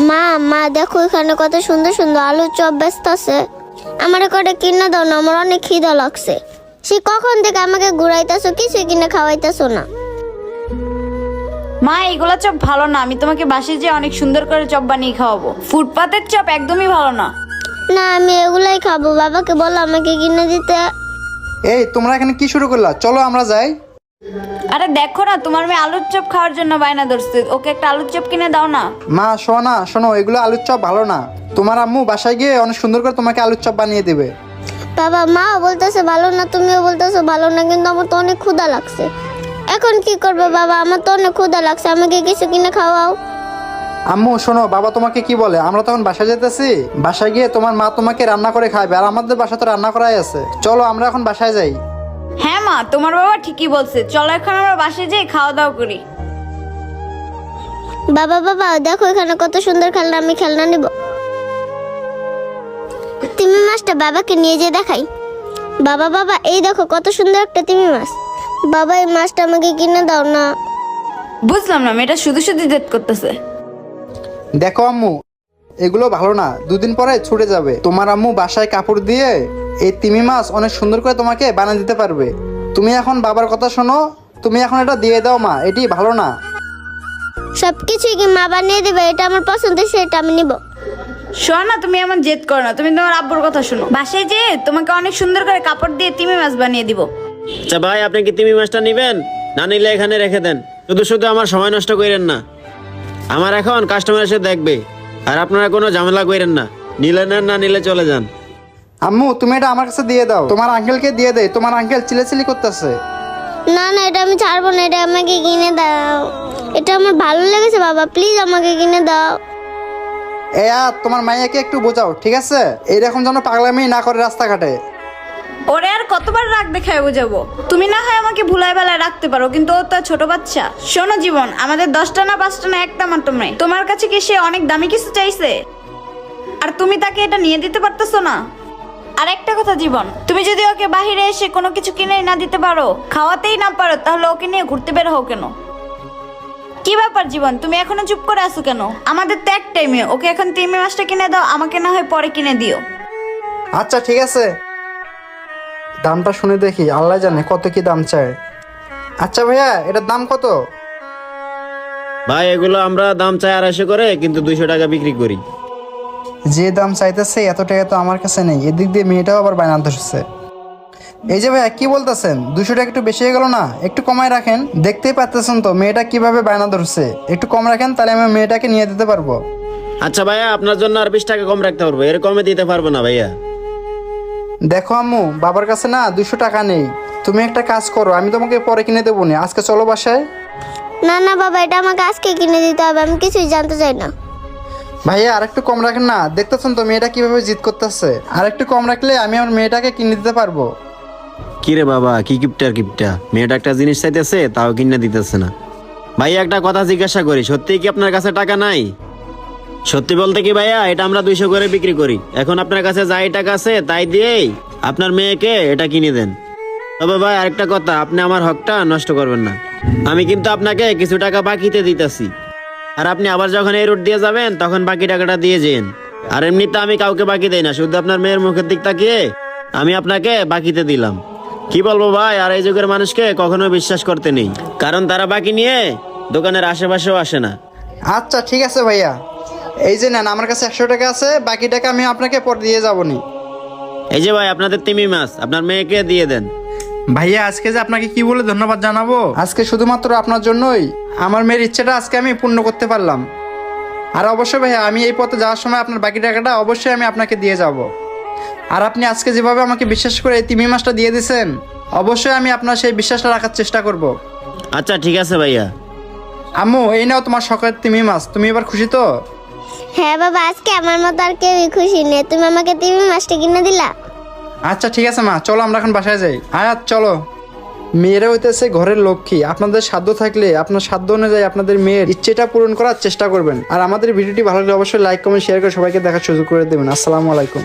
মা মা দেখো এখানে কত সুন্দর সুন্দর আলুর চপ বেচতেছে। আমার কটা কিনে দাও না, আমার অনেক খিদা লাগছে। সে কখন থেকে আমাকে ঘুরাইতেছো, কিছু কিনে খাওয়াইতেছো না। মা এগুলা চপ ভালো না, আমি তোমাকে বাসায় যেয়ে অনেক সুন্দর করে চপ বানিয়ে খাওয়াবো। ফুটপাতের চপ একদমই ভালো না। না আমি এগুলাই খাবো, বাবাকে বলো আমাকে কিনে দিতে। এই তোমরা এখানে কি শুরু করলা? চলো আমরা যাই। আরে দেখো না, তোমার মেয়ে আলুর চপ খাওয়ার জন্য বায়না ধরছে, ওকে একটা আলুর চপ কিনে দাও না। মা শোনো এগুলো আলুর চপ ভালো না। তোমার আম্মু বাসায় গিয়ে অনেক সুন্দর করে তোমাকে আলুর চপ বানিয়ে দেবে। বাবা মাও বলতেছে ভালো না, তুমিও বলতেছো ভালো না, কিন্তু আমার তো অনেক ক্ষুধা লাগছে। এখন কি করবো বাবা, আমার তো অনেক ক্ষুধা লাগছে, আমাকে কিছু কিনে খাওয়াও। আম্মু শোনো, বাবা তোমাকে কি বলে, আমরা তখন বাসায় যেতেছি, বাসায় গিয়ে তোমার মা তোমাকে রান্না করে খাবে, আর আমাদের বাসা তো রান্না করাই আছে। চলো আমরা এখন বাসায় যাই। হ্যাঁ মা, তোমার বাবা ঠিকই বলছে, চলো এখন আমরা বাসায় যাই খাওয়া দাওয়া করি। বাবা বাবা দেখো এখানে কত সুন্দর খেলনা, আমি খেলনা নিব। তিমি মাছটা বাবাকে নিয়ে যেয়ে দেখাই। বাবা বাবা এই দেখো কত সুন্দর একটা তিমি মাছ। বাবা এই মাছটা আমাকে কিনে দাও না। বুঝলাম না, মেয়েটা শুধু শুধু জেদ করতেছে। দেখো আম্মু, এগুলো ভালো না, দুদিন পরে ছুটে যাবে। তোমার আম্মু বাসায় কাপড় দিয়ে এই তিমি মাছ অনেক সুন্দর করে তোমাকে বানিয়ে দিতে পারবে। তুমি এখন বাবার কথা শোনো, তুমি এখন এটা দিয়ে দাও মা, এটি ভালো না। সবকিছুই কি মা বানিয়ে দেবে? এটা আমার পছন্দ, সেটা আমি নিব। শোনো না, তুমি এমন জেদ করো না, তুমি তোমার আব্বুর কথা শোনো। বাসায় যেয়ে তোমাকে অনেক সুন্দর করে কাপড় দিয়ে তিমি মাছ বানিয়ে দিব। আচ্ছা ভাই, আপনি কি তিমি মাছটা নিবেন? না নিলে এখানে রেখে দেন, শুধু শুধু আমার সময় নষ্ট করেন না। আমার এখন কাস্টমার এসে দেখবে, আর আপনারা কোনো ঝামেলা করেন না। নিলে নেন, না নিলে চলে যান। আম্মু তুমি এটা আমার কাছে দিয়ে দাও, তোমার আঙ্কেলকে দিয়ে দেয়, তোমার আঙ্কেল চিলেচিলি করতেছে। না না এটা আমি ছাড়বো না, এটা আমাকে কিনে দাও। এটা আমার ভালো লেগেছে বাবা, প্লিজ আমাকে কিনে দাও। তোমার মাইয়াকে একটু বোঝাও, ঠিক আছে? এইরকম যেন পাগলামি না করে রাস্তাঘাটে। ওরে আর কতবার রাগ দেখায় বুঝাবো? তুমি না হয় আমাকে ভুলাই বেলায় রাখতে পারো, কিন্তু ও তো ছোট বাচ্চা। শোনো জীবন, আমাদের 10টা না 5টা না একটা মাত্র মেয়ে, তোমার কাছে কি সে অনেক দামি কিছু চাইছে? আর তুমি তাকে এটা নিয়ে দিতে পারতেছো না? আর একটা কথা জীবন, তুমি যদি ওকে বাহিরে এসে কোনো কিছু কিনে না দিতে পারো, খাওয়াতেই না পারো, তাহলে ওকে নিয়ে ঘুরতে বের হও কেন? কি ব্যাপার জীবন, তুমি এখনো চুপ করে আছো কেন? আমাদের তো এক টাইমে, ওকে এখন তিমি মাছটা কিনে দাও, আমাকে না হয় পরে কিনে দিও। আচ্ছা ঠিক আছে, দামটা শুনে দেখি, আল্লাহ জানে কত কি দাম চায়। আচ্ছা ভাইয়া, এটার দাম কত? ভাই এগুলো আমরা দাম চাই 250 করে, কিন্তু 200 টাকা বিক্রি করি। যে দাম চাইতেছে এত টাকা তো আমার কাছে নেই, এদিক দিয়ে মেয়েটাও আবার বায়না ধরছে। এই যে ভাইয়া কি বলতেছেন, 200 টাকা একটু বেশি হয়ে গেল না? একটু কমায় রাখেন, দেখতেই পাচ্ছেন তো মেয়েটা কিভাবে বায়না ধরছে। একটু কম রাখেন, তাহলে আমি মেয়েটাকে নিয়ে দিতে পারবো। আচ্ছা ভাইয়া, আপনার জন্য আর 20 টাকা কম রাখতে পারবো, এর কমে দিতে পারবো না ভাইয়া। দেখো আম্মু, বাবার কাছে না 200 টাকা নেই। তুমি একটা কাজ করো, আমি তোমাকে পরে কিনে দেবো না, আজকে চলো বাসায়। না না বাবা, এটা আমাকে আজকে কিনে দিতে হবে, আমি কিছুই জানতে চাই না। ভাইয়া আর একটু কম রাখেন না, দেখতেছেন তো মেয়েটা কিভাবে জিদ করতেছে। আর একটু কম রাখলে আমি আমার মেয়েটাকে কিনে দিতে পারবো। কিরে বাবা, কি কিপটা, মেয়েটা একটা জিনিস চাইতেছে তাও কিনে দিতেছে না। ভাইয়া একটা কথা জিজ্ঞাসা করি, সত্যি কি আপনার কাছে টাকা নাই? সত্যি বলতে কি ভাইয়া, এটা আমরা 200 করে বিক্রি করি। এখন আপনার কাছে যাই টাকা আছে তাই দিয়েই আপনার মেয়েকে এটা কিনে দেন। তবে ভাই আরেকটা কথা, আপনি আমার হকটা নষ্ট করবেন না। আমি কিন্তু আপনাকে কিছু টাকা বাকিতে দিতেছি, আর আপনি আবার যখন এই রুট দিয়ে যাবেন তখন বাকি টাকাটা দিয়ে যেন। আর এমনিতে আমি কাউকে বাকি দেই না, শুধু আপনার মেয়ের মুখের দিক তাকিয়ে আমি আপনাকে বাকিতে দিলাম। কি বলবো ভাই, আর এই যুগের মানুষকে কখনো বিশ্বাস করতে নেই, কারণ তারা বাকি নিয়ে দোকানের আশেপাশেও আসে না। আচ্ছা ঠিক আছে ভাইয়া, এই যে নেন, আমার কাছে 100 টাকা আছে, বাকি টাকা আমি আপনাকে পরে দিয়ে যাবনি। এই যে ভাই আপনাদের তিমি মাছ, আপনার মেয়েকে দিয়ে দেন। ভাইয়া আজকে যে আপনাকে কি বলে ধন্যবাদ জানাবো, আজকে শুধুমাত্র আপনার জন্যই আমার মেয়ের ইচ্ছেটা আজকে আমি পূর্ণ করতে পারলাম। আর অবশ্যই ভাইয়া, আমি এই পথে যাওয়ার সময় আপনার বাকি টাকাটা অবশ্যই আমি আপনাকে দিয়ে যাব। আর আপনি আজকে যেভাবে আমাকে বিশ্বাস করে এই তিমি মাছটা দিয়ে দিয়েছেন, অবশ্যই আমি আপনার সেই বিশ্বাসটা রাখার চেষ্টা করব। আচ্ছা ঠিক আছে ভাইয়া। আম্মু এই নাও তোমার শখের তিমি মাছ, তুমি এবার খুশি তো? হ্যাঁ বাবা, আজকে আমার মতো আর কেউই খুশি নেই, তুমি আমাকে তিমি মাছটা কিনে দিলা। আচ্ছা ঠিক আছে মা, চলো আমরা এখন বাসায় যাই। আয়াত চলো। মেয়েরা হইতেছে ঘরের লক্ষ্মী, আপনাদের সাধ্য থাকলে আপনার সাধ্য অনুযায়ী আপনাদের মেয়ের ইচ্ছেটা পূরণ করার চেষ্টা করবেন। আর আমাদের ভিডিওটি ভালো লাগলে অবশ্যই লাইক কমেন্ট শেয়ার করে সবাইকে দেখার সুযোগ করে দেবেন। আসসালামু আলাইকুম।